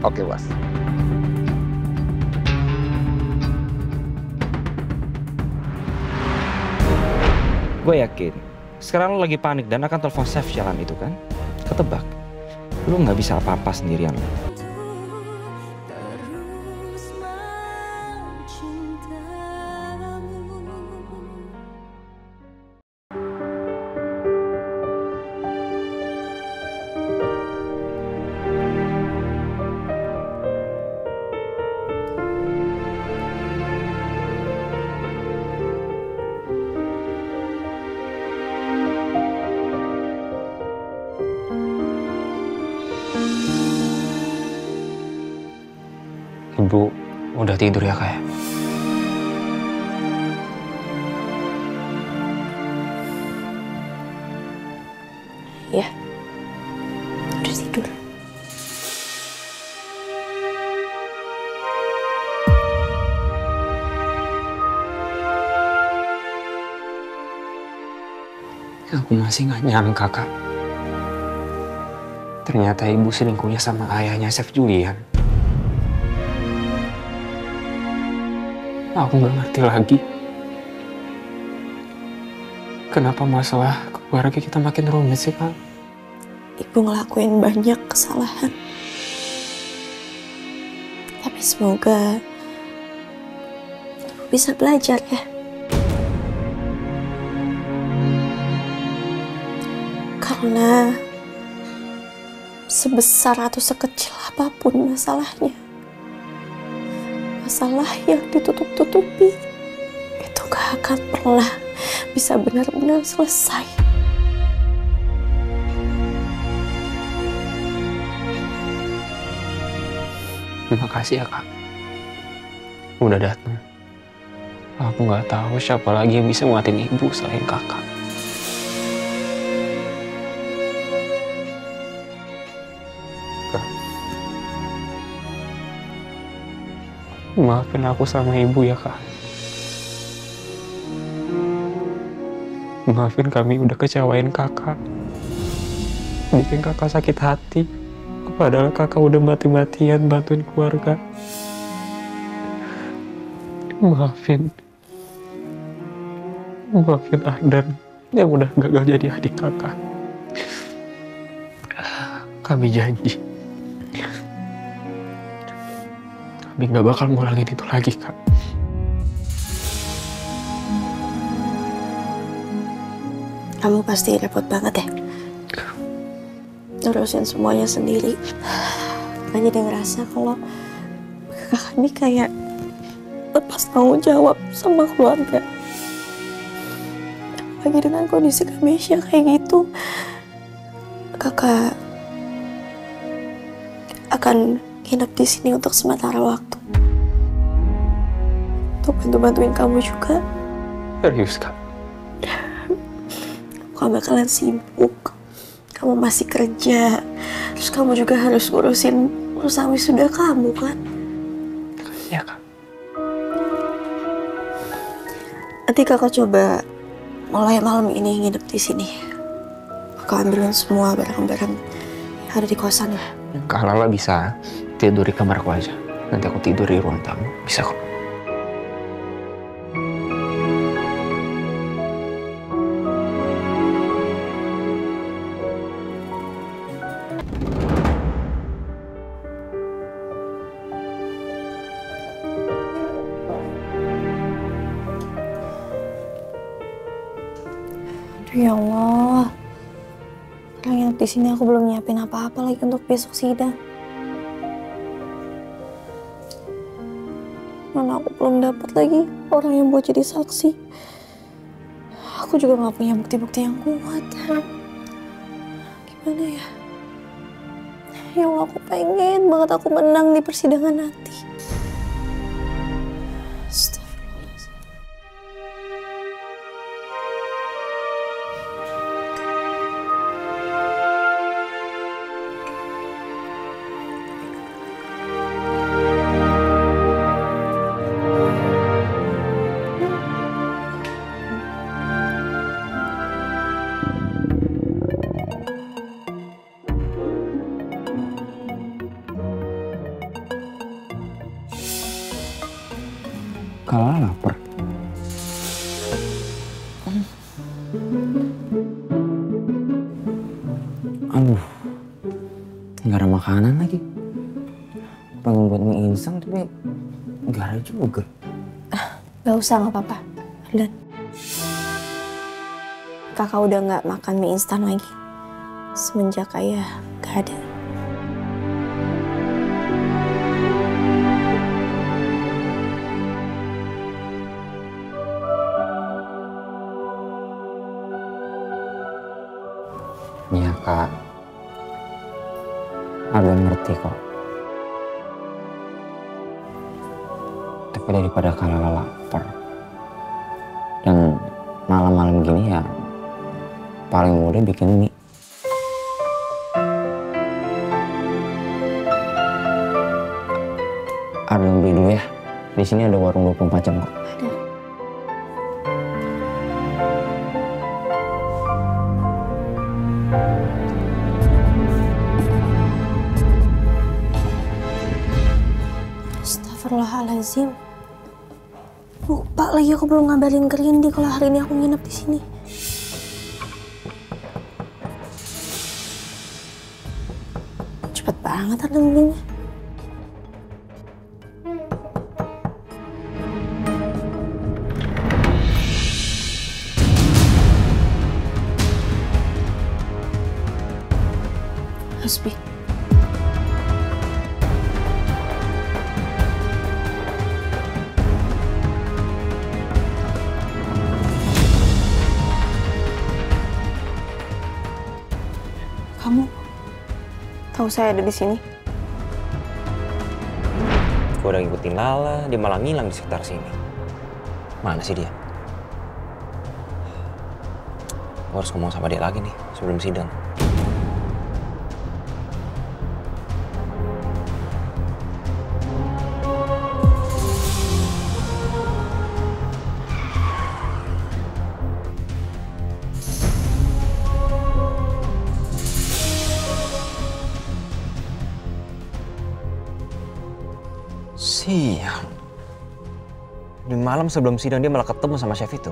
Oke, Bos. Gue yakin, sekarang lo lagi panik dan akan telepon Chef jalan itu kan? Ketebak, lo nggak bisa apa-apa sendirian lo. Ibu udah tidur ya, Kak? Ya, udah tidur. Aku masih nggak nyangka, Kak. Ternyata ibu selingkuhnya sama ayahnya Chef Julian. Aku nggak ngerti lagi. Kenapa masalah keluarga kita makin rumit sih, Kak? Ibu ngelakuin banyak kesalahan. Tapi semoga bisa belajar ya. Karena sebesar atau sekecil apapun masalahnya, masalah yang ditutup-tutupi itu gak akan pernah bisa benar-benar selesai. Terima kasih ya, Kak. Udah datang. Aku nggak tahu siapa lagi yang bisa nguatin ibu selain Kakak. Kak, maafin aku sama ibu ya, Kak. Maafin kami udah kecewain Kakak. Bikin Kakak sakit hati. Padahal Kakak udah mati-matian bantuin keluarga. Maafin Ardan yang udah gagal jadi adik Kakak. Kami janji kami gak bakal ngulangin itu lagi, Kak. Kamu pasti repot banget ya ngurusin semuanya sendiri. Kan jadi ngerasa kalau kakak ini kayak lepas tanggung jawab sama keluarga. Lagi dengan kondisi Kamesha kayak gitu, kakak akan nginep di sini untuk sementara waktu. Untuk bantu-bantuin kamu juga. Serius, Kak? Kamu bakalan sibuk. Kamu masih kerja. Terus kamu juga harus ngurusin urusan wisuda kamu kan? Ya, Kak. Nanti kakak coba mulai malam ini nginep di sini. Kakak ambilin semua barang-barang yang ada di kosan ya. Kak Lala bisa tidur di kamarku aja. Nanti aku tidur di ruang tamu. Bisa kok. Aduh ya Allah. Orang yang di sini aku belum nyiapin apa-apa lagi untuk besok sidang. Mana aku belum dapat lagi orang yang buat jadi saksi. Aku juga nggak punya bukti-bukti yang kuat. Gimana ya? Ya Allah, aku pengen banget aku menang di persidangan nanti. Astagfirullahaladzim. Kalau lapar. Aduh, nggak ada makanan lagi. Pengen buat mie instan tapi nggak ada juga. Gak usah, nggak apa-apa. Ardan, kakak udah nggak makan mie instan lagi semenjak ayah gak ada. Iya kak, Ardan ngerti kok. Tapi daripada Kalala lapar dan malam-malam gini ya paling mudah bikin mie. Ardan beli dulu ya. Di sini ada warung 24 jam kok. Ada. Astagfirullahaladzim. Lupa lagi aku belum ngabarin ke Rindi kalau hari ini aku nginep di sini. Cepet banget Ardan belinya. Hasbi. Kamu tahu saya ada di sini? Gue udah ngikutin Lala, dia malah ngilang di sekitar sini. Mana sih dia? Gue harus ngomong sama dia lagi nih sebelum sidang. Sial. Di malam sebelum sidang dia malah ketemu sama chef itu.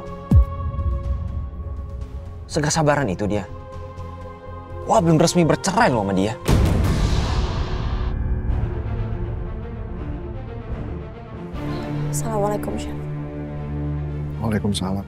Segak sabaran itu dia. Wah, belum resmi bercerai loh sama dia. Assalamualaikum, Chef. Waalaikumsalam.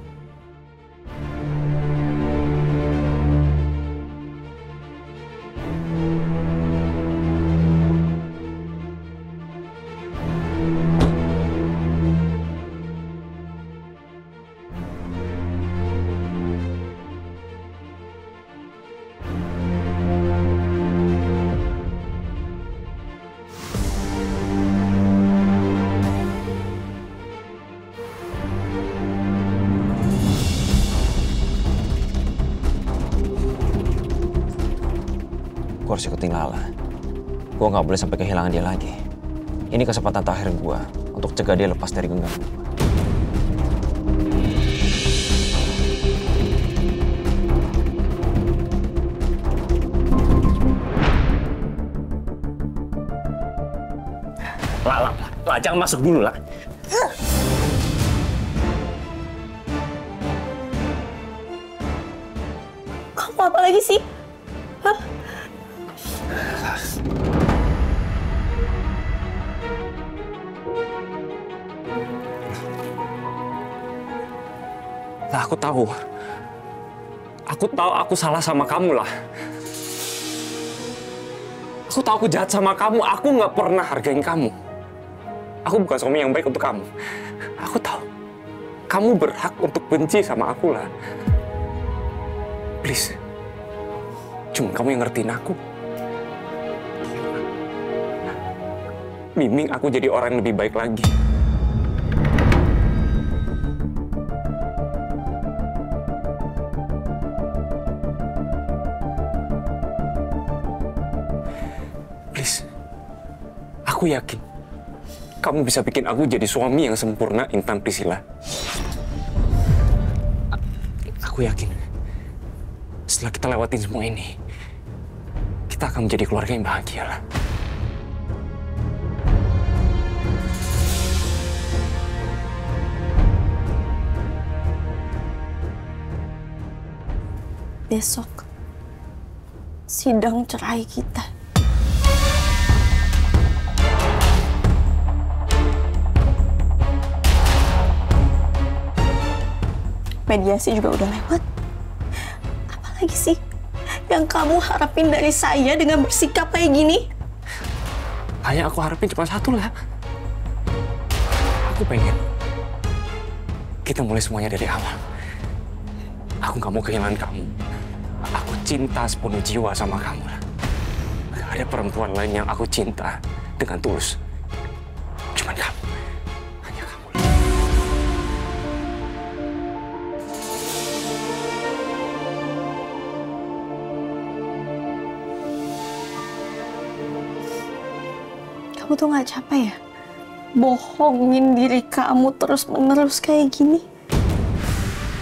Gue harus ikutin Lala. Gue gak boleh sampai kehilangan dia lagi. Ini kesempatan terakhir gue untuk cegah dia lepas dari genggaman gue. Lah, jangan masuk dulu lah. Kamu apa lagi sih? Hah? Lah, aku tahu. Aku salah sama kamu lah. Aku tahu aku jahat sama kamu. Aku nggak pernah hargain kamu. Aku bukan suami yang baik untuk kamu. Aku tahu. Kamu berhak untuk benci sama aku lah. Please. Cuma kamu yang ngertiin aku. Bimbing aku jadi orang yang lebih baik lagi. Please. Aku yakin kamu bisa bikin aku jadi suami yang sempurna, Intan Priscilla. Aku yakin setelah kita lewatin semua ini, kita akan menjadi keluarga yang bahagia lah. besok sidang cerai kita. Mediasi juga udah lewat. Apalagi sih yang kamu harapin dari saya dengan bersikap kayak gini? Hanya aku harapin cuma satu lah. Aku pengen kita mulai semuanya dari awal. Aku nggak mau kehilangan kamu. Aku cinta sepenuh jiwa sama kamu. Gak ada perempuan lain yang aku cinta dengan tulus. Cuman kamu. Hanya kamu. Kamu tuh gak capek ya? Bohongin diri kamu terus-menerus kayak gini.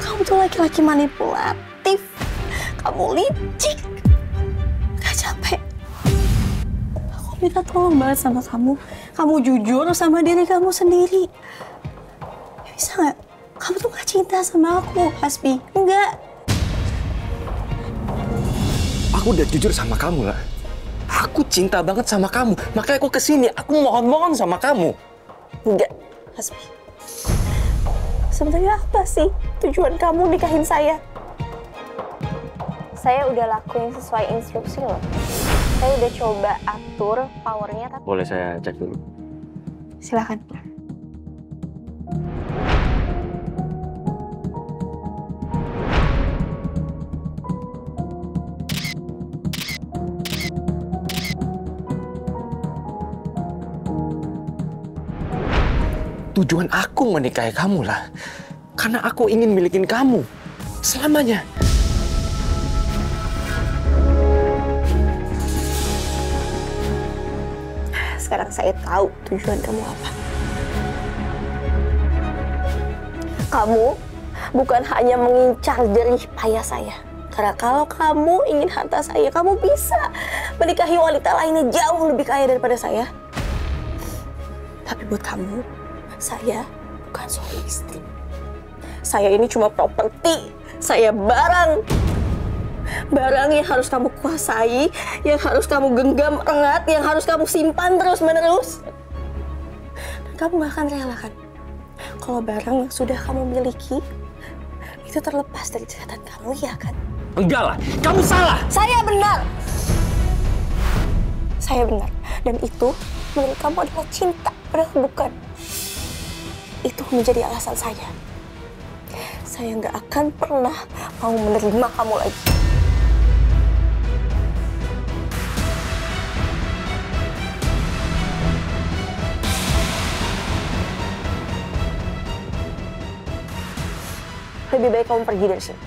Kamu tuh laki-laki manipulatif. Kamu licik. Gak capek. Aku minta tolong banget sama kamu. Kamu jujur sama diri kamu sendiri. Bisa gak? Kamu tuh gak cinta sama aku, Hasbi. Enggak. Aku udah jujur sama kamu lah. Aku cinta banget sama kamu. Makanya aku kesini. Aku mohon-mohon sama kamu. Enggak, Hasbi. Sebenarnya apa sih tujuan kamu nikahin saya? Saya udah lakuin sesuai instruksi loh. Saya udah coba atur powernya. Tapi... Boleh saya cek dulu? Silakan. Tujuan aku menikahi kamu lah. Karena aku ingin milikin kamu. Selamanya. Sekarang saya tahu tujuan kamu apa. Kamu bukan hanya mengincar jerih payah saya. Karena kalau kamu ingin harta saya, kamu bisa menikahi wanita lainnya jauh lebih kaya daripada saya. Tapi buat kamu, saya bukan suami istri. Saya ini cuma properti. Saya barang. Barang yang harus kamu kuasai, yang harus kamu genggam erat, yang harus kamu simpan terus-menerus. Dan kamu gak akan relakan kalau barang yang sudah kamu miliki itu terlepas dari catatan kamu, ya kan? Enggak lah, kamu salah. Saya benar. Saya benar. Dan itu menurut kamu adalah cinta, padahal bukan. Itu menjadi alasan saya. Saya nggak akan pernah mau menerima kamu lagi. Lebih baik kamu pergi dari sini.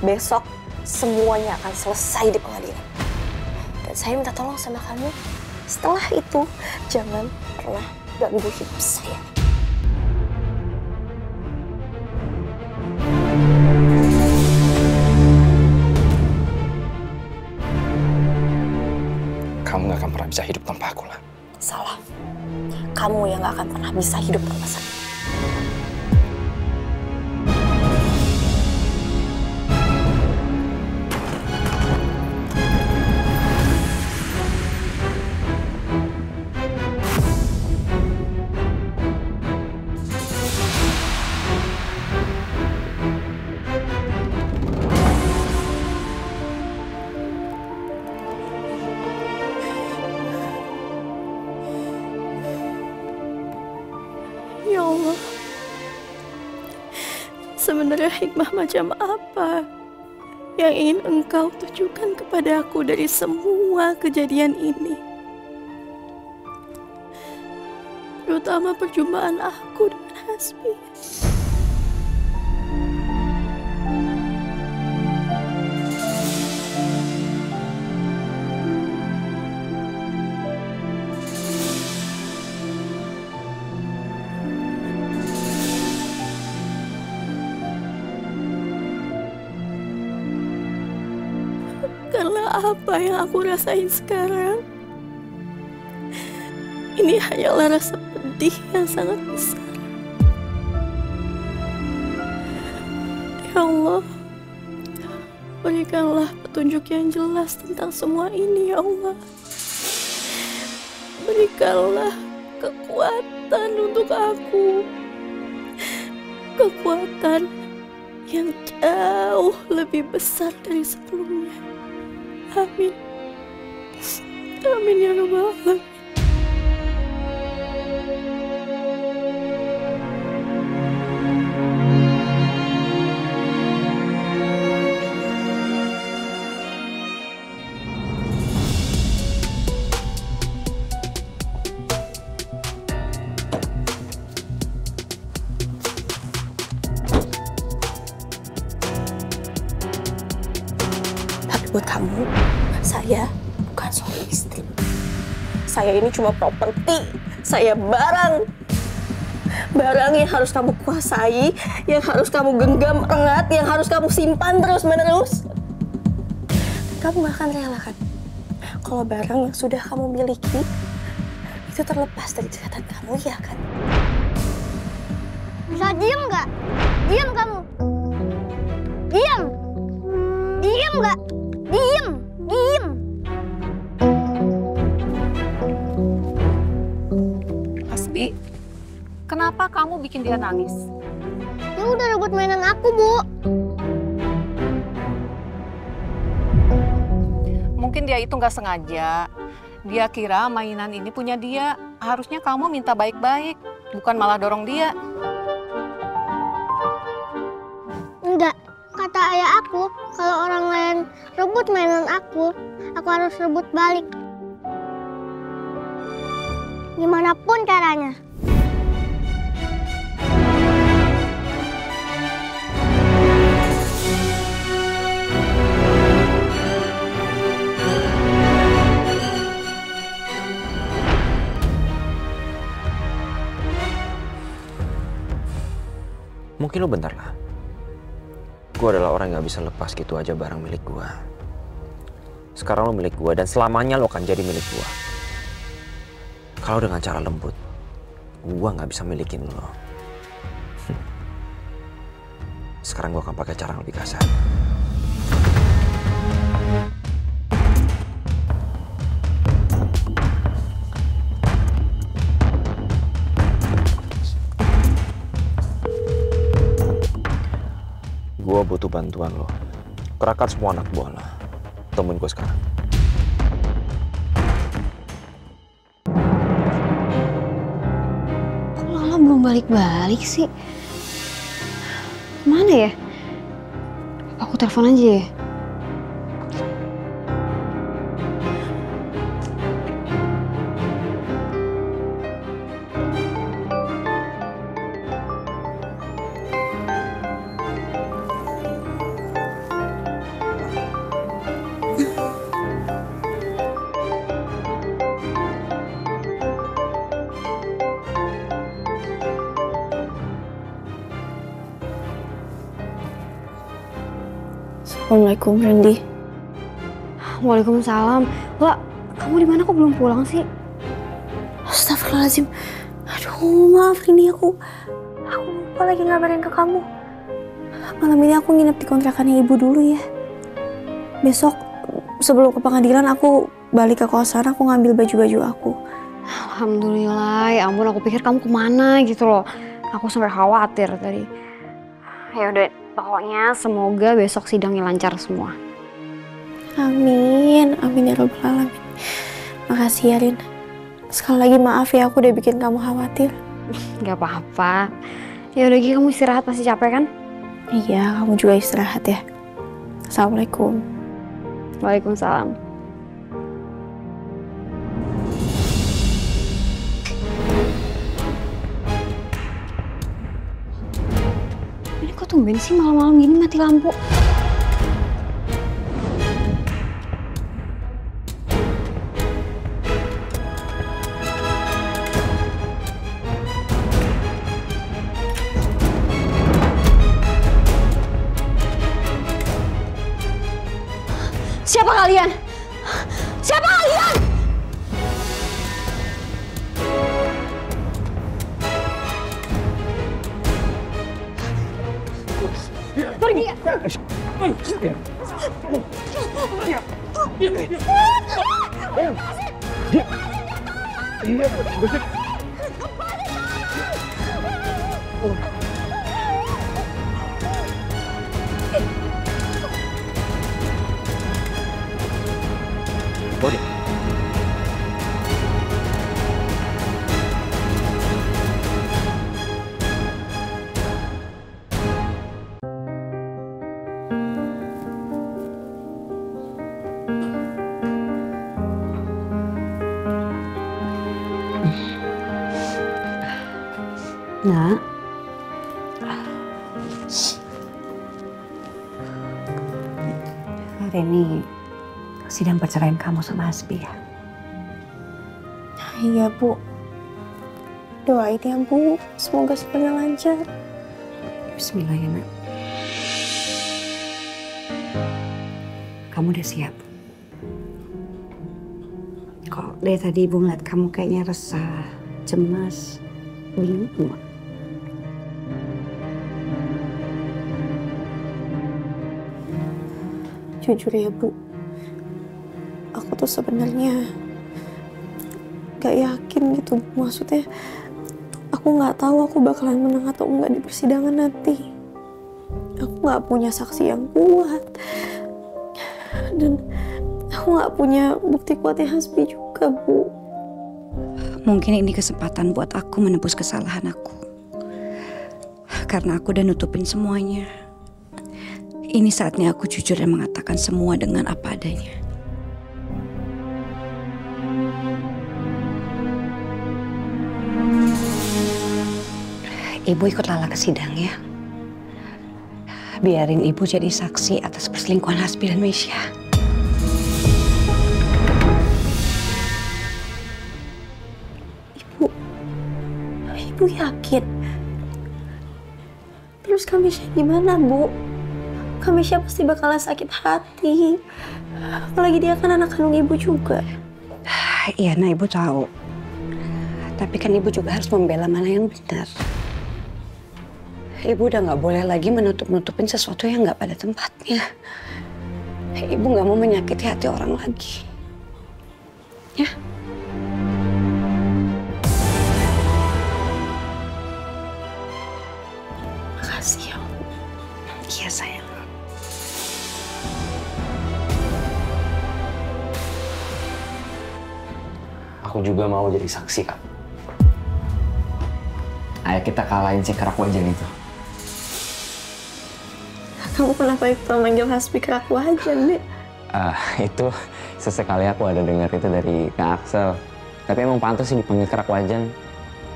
Besok semuanya akan selesai di pengadilan. Dan saya minta tolong sama kamu, setelah itu jangan pernah ganggu hidup saya. Kamu gak akan pernah bisa hidup tanpa aku lah. Salah. Kamu yang gak akan pernah bisa hidup tanpa saya. Ya Allah, sebenarnya hikmah macam apa yang ingin Engkau tujukan kepada aku dari semua kejadian ini? Terutama perjumpaan aku dengan Hasbi. Karena apa yang aku rasain sekarang, ini hanyalah rasa pedih yang sangat besar. Ya Allah, Berikanlah petunjuk yang jelas tentang semua ini, ya Allah. Berikanlah kekuatan untuk aku. Kekuatan yang jauh lebih besar dari sebelumnya. Amin. Amin ya Rabbal Alamin. Buat kamu, saya bukan seorang istri. Saya ini cuma properti. Saya barang. Barang yang harus kamu kuasai, yang harus kamu genggam erat, yang harus kamu simpan terus-menerus. Kamu gak akan relakan kalau barang yang sudah kamu miliki itu terlepas dari jeratan kamu, ya kan? Bisa diem nggak? Diem kamu. Diem. Diem nggak? Diem. Diem. Hasbi, kenapa kamu bikin dia nangis? Dia udah rebut mainan aku, Bu. Mungkin dia itu nggak sengaja. Dia kira mainan ini punya dia. Harusnya kamu minta baik-baik, bukan malah dorong dia. Enggak. Kata ayah aku, kalau orang lain rebut mainan aku harus rebut balik. Gimana pun caranya. Mungkin lo bentar lah. Gue adalah orang yang gak bisa lepas gitu aja barang milik gue. Sekarang lo milik gue dan selamanya lo akan jadi milik gue. Kalau dengan cara lembut, gue gak bisa milikin lo. Sekarang gue akan pakai cara yang lebih kasar. Gue butuh bantuan lo. Kerahkan semua anak buah lo. Temuin gue sekarang. Kok Lala belum balik-balik sih? Mana ya? Aku telepon aja ya. Assalamualaikum, Randy. Waalaikumsalam. La, kamu di mana kok belum pulang sih? Astagfirullahaladzim. Aduh, maaf Rini, aku lupa lagi ngabarin ke kamu. Malam ini aku nginep di kontrakannya ibu dulu ya. Besok sebelum ke pengadilan aku balik ke kosan, aku ngambil baju-baju aku. Alhamdulillah, ya ampun, aku pikir kamu kemana gitu loh. Aku sampai khawatir tadi. Ya udah, pokoknya semoga besok sidangnya lancar semua. Amin, amin ya Rabbal Alamin. Makasih ya Rin. Sekali lagi maaf ya aku udah bikin kamu khawatir. Gak apa-apa. Ya udah Gi, kamu istirahat, pasti capek kan? Iya, kamu juga istirahat ya. Assalamualaikum. Waalaikumsalam. Ini kok tumben sih malam-malam gini mati lampu? Siapa kalian? Siapa kalian? Pergi. Nak, hari ini sidang perceraian kamu sama Hasbi ya? Iya Bu, doain ya Bu, semoga semuanya lancar. Bismillah ya nak. Kamu udah siap? Kok dari tadi Ibu ngeliat kamu kayaknya resah, cemas, bingung. Jujur ya Bu, aku tuh sebenarnya gak yakin gitu Bu. Maksudnya aku gak tahu aku bakalan menang atau enggak di persidangan nanti. Aku gak punya saksi yang kuat dan aku gak punya bukti kuatnya Hasbi juga Bu. Mungkin ini kesempatan buat aku menebus kesalahan aku. Karena aku udah nutupin semuanya. Ini saatnya aku jujur dan mengatakan semua dengan apa adanya. Ibu ikut Lala ke sidang ya. Biarin Ibu jadi saksi atas perselingkuhan Hasbi dan Meisya. Ibu yakin? Terus Kamisya gimana Bu? Kamisya pasti bakalan sakit hati. Apalagi dia kan anak kandung Ibu juga. Iya, nah Ibu tahu. Tapi kan Ibu juga harus membela mana yang benar. Ibu udah nggak boleh lagi menutup-nutupin sesuatu yang nggak pada tempatnya. Ibu nggak mau menyakiti hati orang lagi. Ya. Makasih ya Bu. Iya sayang. Aku juga mau jadi saksi, Kak. Ayo kita kalahin si kerak wajan itu. Kamu kenapa itu manggil Hasbi kerak wajan, Dek? Itu sesekali aku ada dengar itu dari Kak Axel. Tapi emang pantas sih dipanggil kerak wajan.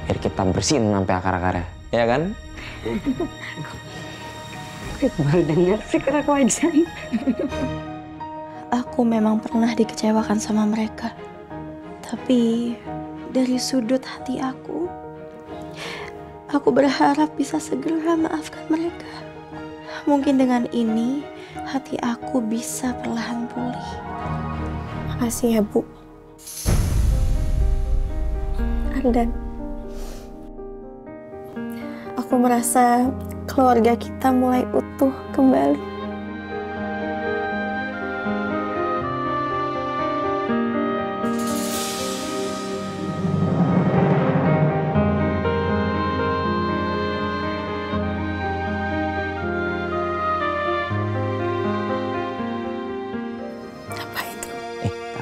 Biar kita bersihin sampai akar-akarnya. Ya kan? Aku baru dengar si kerak wajan. Aku memang pernah dikecewakan sama mereka. Tapi dari sudut hati aku berharap bisa segera maafkan mereka. Mungkin dengan ini hati aku bisa perlahan pulih. Makasih ya Bu. Ardan, aku merasa keluarga kita mulai utuh kembali.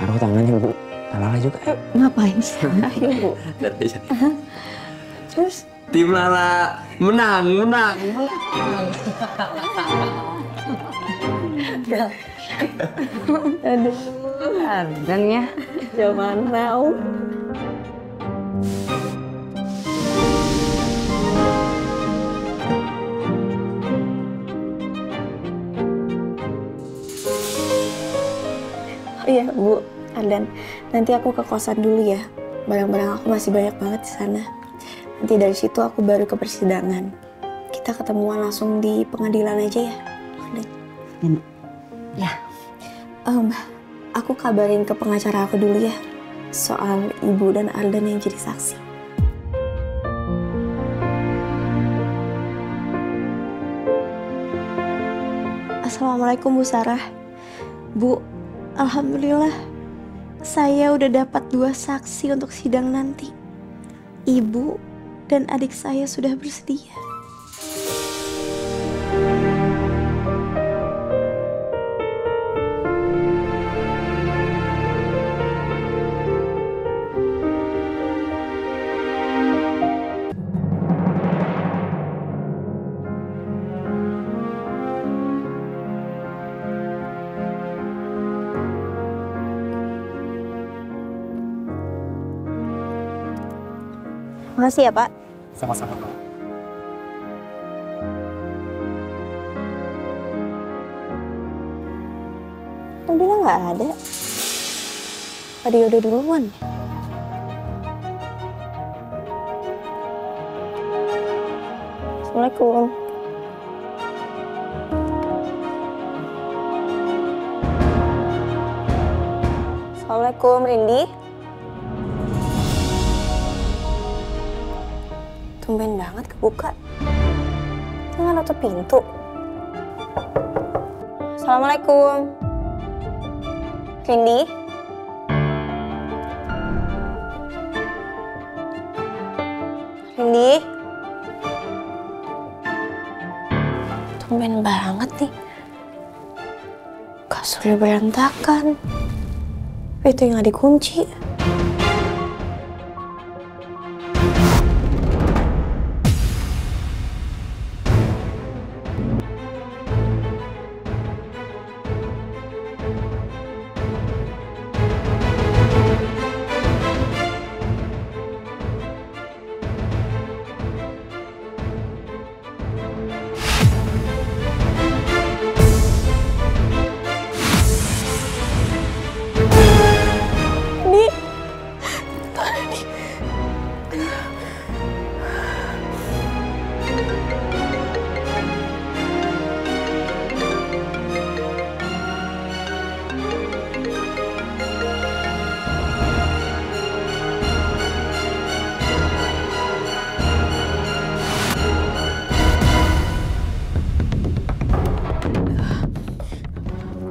Taruh tangannya Bu. Lala juga. Ngapain sih? Ayo Bu. Terus? Tim Lala menang. Aduh, Ardan ya. zaman now. Oh iya Bu, Ardan, nanti aku ke kosan dulu ya. Barang-barang aku masih banyak banget di sana. Nanti dari situ aku baru ke persidangan. Kita ketemuan langsung di pengadilan aja ya, Ardan. Ya. Aku kabarin ke pengacara aku dulu ya soal Ibu dan Ardan yang jadi saksi. Assalamualaikum Bu Sarah. Bu, alhamdulillah saya udah dapat 2 saksi untuk sidang nanti. Ibu dan adik saya sudah bersedia. Makasih ya, Pak. Sama-sama, Pak. Kan bilang nggak ada. Apa dia udah duluan? Assalamualaikum. Assalamualaikum, Rindy. Tumben banget kebuka. Jangan nutup pintu. Assalamualaikum. Rindy. Rindy. Tumben banget nih. Kasurnya berantakan. Itu yang nggak dikunci.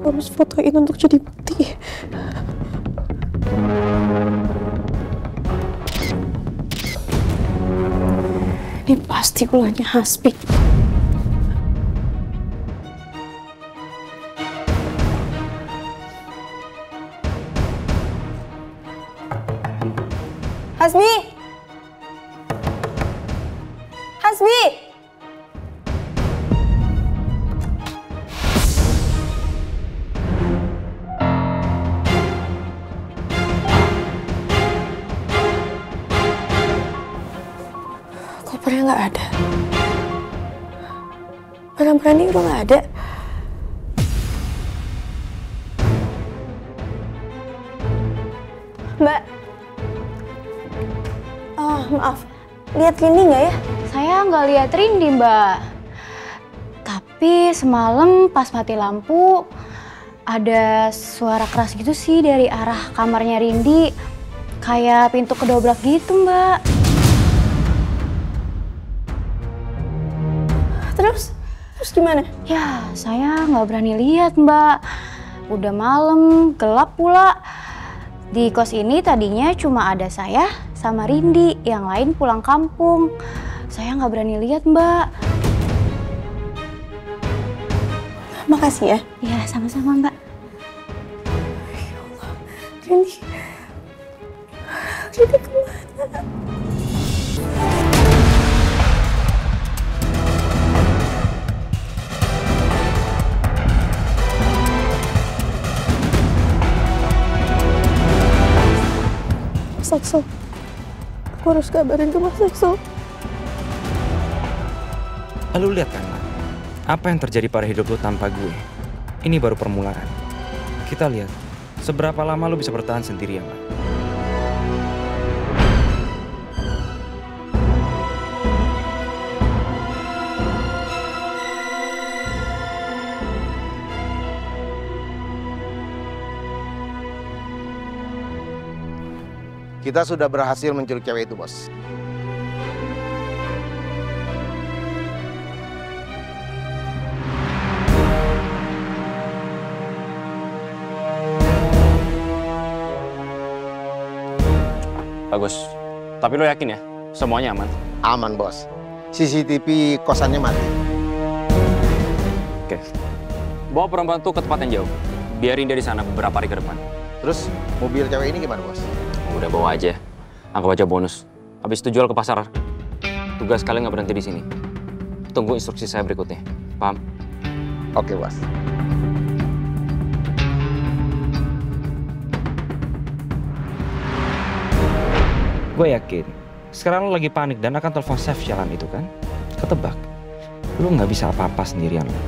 Harus fotoin untuk jadi bukti. Ini pasti ulahnya Hasbi. Hasbi! Hasbi! Kopernya nggak ada. Barang-barangnya udah nggak ada. Mbak. Oh, maaf. Lihat Rindy nggak ya? Saya nggak lihat Rindy, Mbak. Tapi semalam pas mati lampu, ada suara keras gitu sih dari arah kamarnya Rindy. Kayak pintu kedobrak gitu, Mbak. Terus gimana? Ya, saya nggak berani lihat, Mbak. Udah malam, gelap pula. Di kos ini tadinya cuma ada saya sama Rindy, yang lain pulang kampung. Saya nggak berani lihat, Mbak. Makasih ya. Ya, sama-sama, Mbak. Ya Allah, Rindy kemana? Sakso, aku harus kabarin ke Mas Sakso. Lu lihat kan, Mak? Apa yang terjadi pada hidup lu tanpa gue? Ini baru permulaan. Kita lihat seberapa lama lu bisa bertahan sendirian, Mak. Kita sudah berhasil menculik cewek itu, Bos. Bagus. Tapi lo yakin ya, semuanya aman? Aman, Bos. CCTV kosannya mati. Oke. Bawa perempuan tuh ke tempat yang jauh. Biarin dia di sana beberapa hari ke depan. Terus mobil cewek ini gimana, Bos? Udah bawa aja. Anggap aja bonus. Habis itu jual ke pasar. Tugas kalian nggak berhenti di sini. Tunggu instruksi saya berikutnya. Paham? Oke, Bos. Gue yakin, sekarang lo lagi panik dan akan telepon chef jalan itu kan? Ketebak, lo nggak bisa apa-apa sendirian lo.